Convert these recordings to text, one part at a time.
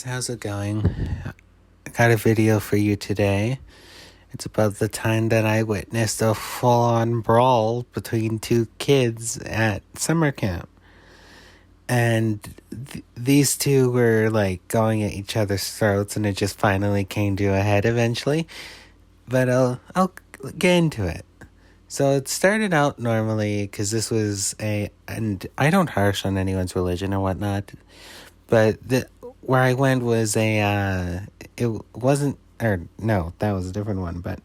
how's it going? I got a video for you today. It's about the time that I witnessed a full-on brawl between two kids at summer camp. And these two were like going at each other's throats, and it just finally came to a head eventually. But I'll get into it. So it started out normally because this was and I don't harsh on anyone's religion or whatnot, but where I went was it wasn't, or no, that was a different one, but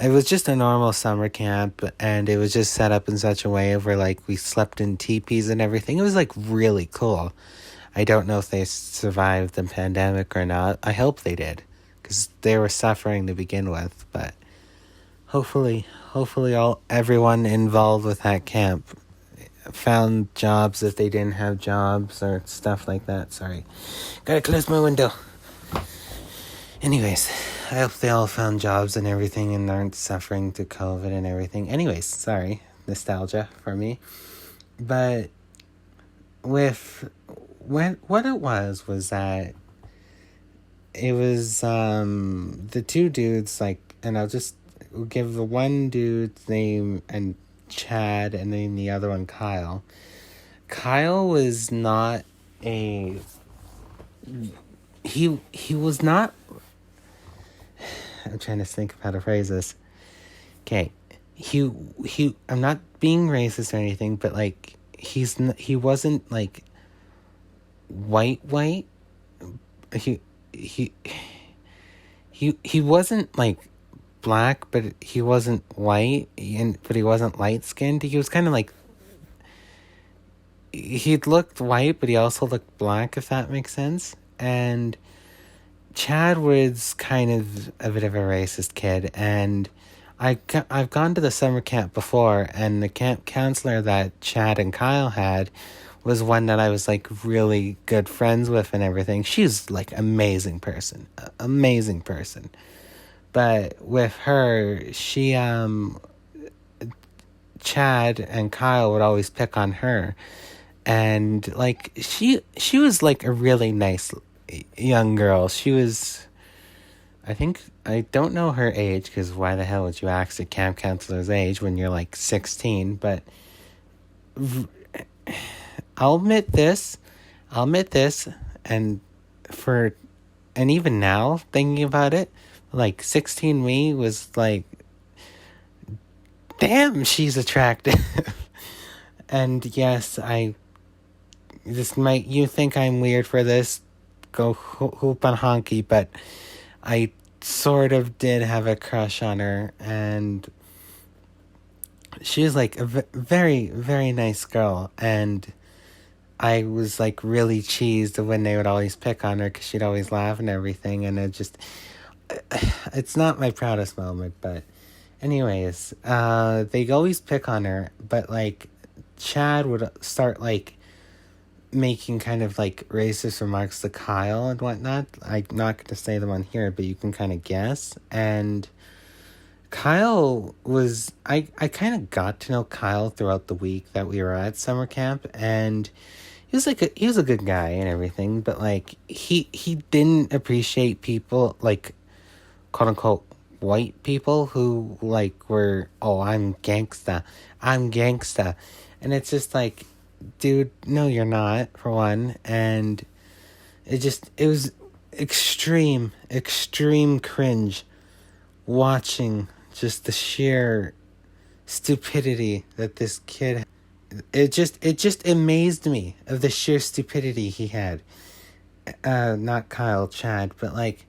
it was just a normal summer camp, and it was just set up in such a way where, like, we slept in teepees and everything. It was, like, really cool. I don't know if they survived the pandemic or not. I hope they did, because they were suffering to begin with, but hopefully everyone involved with that camp found jobs if they didn't have jobs or stuff like that. Sorry. Gotta close my window. Anyways, I hope they all found jobs and everything and aren't suffering through COVID and everything. Anyways, sorry. Nostalgia for me. But what it was that it was the two dudes, like, and I'll just give the one dude's name and Chad, and then the other one Kyle. Kyle was not he was not, I'm trying to think of how to phrase this. Okay, he I'm not being racist or anything, but like he wasn't like white. He wasn't like black, but he wasn't white, but he wasn't light-skinned. He was kind of like, he looked white, but he also looked black, if that makes sense. And Chad was kind of a bit of a racist kid, and I've gone to the summer camp before, and the camp counselor that Chad and Kyle had was one that I was like really good friends with and everything. She's like amazing person. But with her, Chad and Kyle would always pick on her. And, like, she was, like, a really nice young girl. She was, I don't know her age, because why the hell would you ask a camp counselor's age when you're, like, 16? But I'll admit this, and even now, thinking about it, like, 16 me was like, damn, she's attractive. And yes, you think I'm weird for this, go hoop on honky, but I sort of did have a crush on her, and she was like a very, very nice girl, and I was like really cheesed when they would always pick on her, because she'd always laugh and everything, and it's not my proudest moment, but anyways, they always pick on her, but like Chad would start like making kind of like racist remarks to Kyle and whatnot. I'm not going to say them on here, but you can kind of guess. And Kyle was, I kind of got to know Kyle throughout the week that we were at summer camp, and he was a good guy and everything, but like he didn't appreciate people like quote unquote white people who like were, oh, I'm gangsta. And it's just like, dude, no, you're not, for one. And it was extreme cringe watching just the sheer stupidity that this kid, it just amazed me of the sheer stupidity he had. Not Kyle, Chad, but like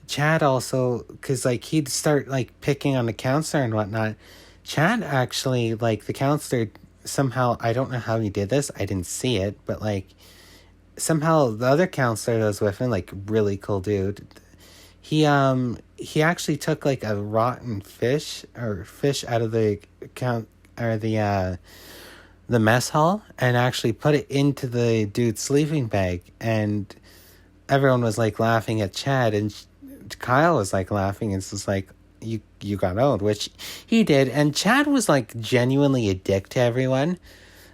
Chad also, because like he'd start like picking on the counselor and whatnot. Chad actually, like, the counselor somehow, I don't know how he did this, I didn't see it, but like somehow the other counselor that was with him, like, really cool dude, he actually took like a rotten fish out of the the mess hall and actually put it into the dude's sleeping bag, and everyone was like laughing at Chad, and Kyle was like laughing, and it's just like, you got owned, which he did. And Chad was like genuinely a dick to everyone,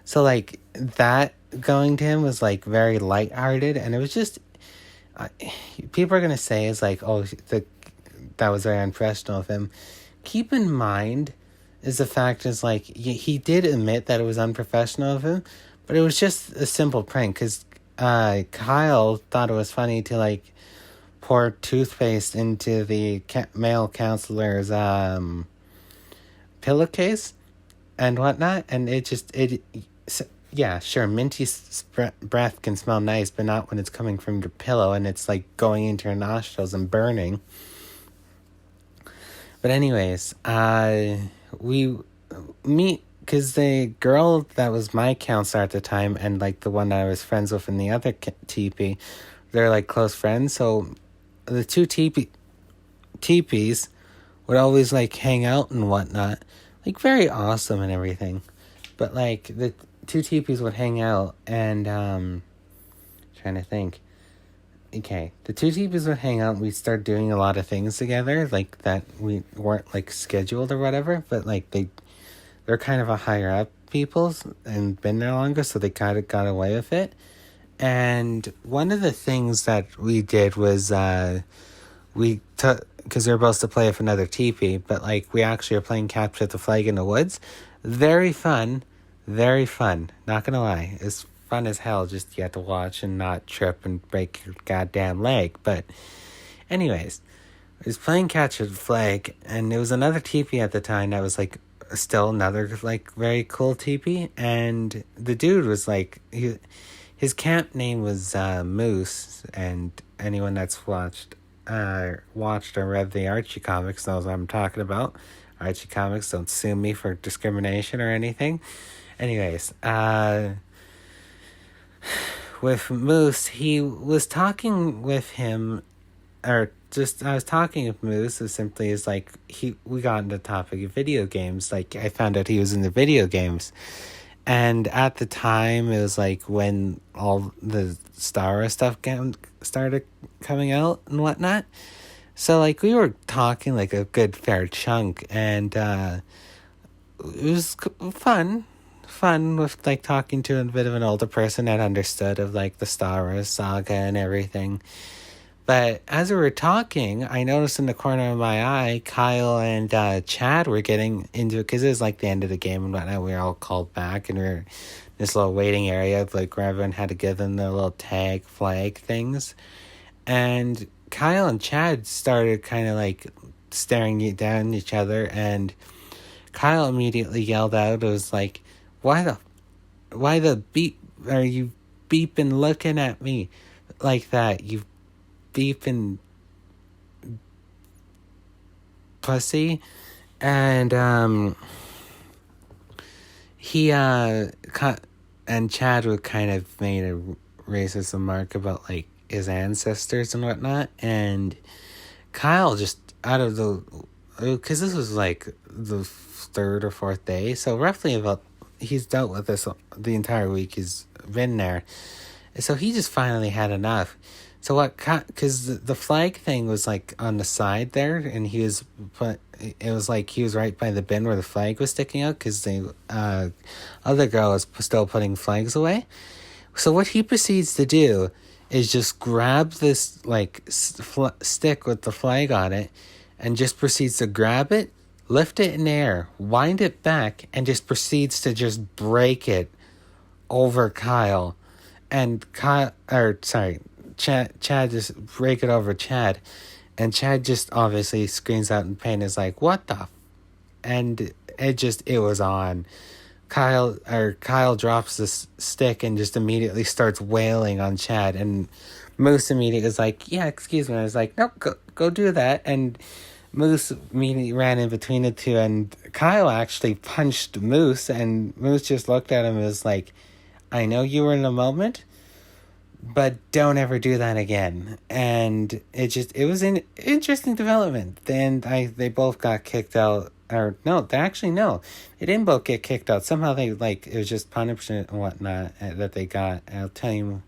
so like that going to him was like very lighthearted, and it was just people are gonna say is like, oh, that was very unprofessional of him. Keep in mind is the fact is like he did admit that it was unprofessional of him, but it was just a simple prank because Kyle thought it was funny to like pour toothpaste into the male counselor's pillowcase and whatnot, and yeah, sure, minty breath can smell nice, but not when it's coming from your pillow and it's like going into your nostrils and burning. But anyways, we meet because the girl that was my counselor at the time and like the one that I was friends with in the other teepee, they're like close friends. So the two teepees would always like hang out and whatnot, like very awesome and everything. But like the two teepees would hang out and trying to think. Okay, the two teepees would hang out and we'd start doing a lot of things together, like that we weren't like scheduled or whatever, but like they're kind of a higher up people and been there longer, so they kind of got away with it. And one of the things that we did was we took, because we were supposed to play with another teepee, but like we actually are playing capture the flag in the woods. Very fun, not gonna lie. It's fun as hell, just you have to watch and not trip and break your goddamn leg. But anyways, I was playing capture the flag, and there was another teepee at the time that was like still another like very cool teepee, and the dude was like his camp name was Moose, and anyone that's watched or read the Archie comics knows what I'm talking about. Archie comics, don't sue me for discrimination or anything. Anyways, with Moose, he was talking with him, or just I was talking with Moose as simply as like we got into the topic of video games. Like I found out he was in the video games, and at the time it was like when all the Star Wars stuff started coming out and whatnot. So like we were talking like a good fair chunk, and it was fun with like talking to a bit of an older person that understood of like the Star Wars saga and everything. But as we were talking, I noticed in the corner of my eye, Kyle and Chad were getting into it because it was like the end of the game and whatnot. We were all called back and we were in this little waiting area, like where everyone had to give them their little tag flag things. And Kyle and Chad started kind of like staring down at each other, and Kyle immediately yelled out, it was like, why the beep are you beeping looking at me like that, you beeping pussy? And he and Chad would kind of made a racist remark about like his ancestors and whatnot, and Kyle just out of the, because this was like the third or fourth day, so roughly about, he's dealt with this the entire week he's been there, so he just finally had enough. So what, because the flag thing was like on the side there, and it was like he was right by the bin where the flag was sticking out, because the other girl was still putting flags away. So what he proceeds to do is just grab this like stick with the flag on it, and just proceeds to grab it, lift it in the air, wind it back, and just proceeds to just break it over Kyle. And Chad just break it over Chad. And Chad just obviously screams out in pain, is like, what the and it was on. Kyle drops this stick and just immediately starts wailing on Chad, and Moose immediately is like, yeah, excuse me. I was like, no, go do that. And Moose immediately ran in between the two, and Kyle actually punched Moose, and Moose just looked at him and was like, I know you were in a moment, but don't ever do that again. And it was an interesting development. Then they both got kicked out. Or no, they didn't both get kicked out. Somehow they like, it was just punishment and whatnot that they got. I'll tell you,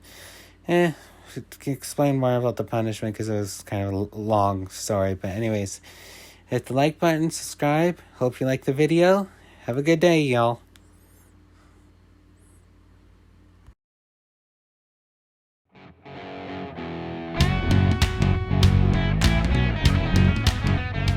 explain more about the punishment because it was kind of a long story. But anyways, hit the like button, subscribe. Hope you like the video. Have a good day, y'all.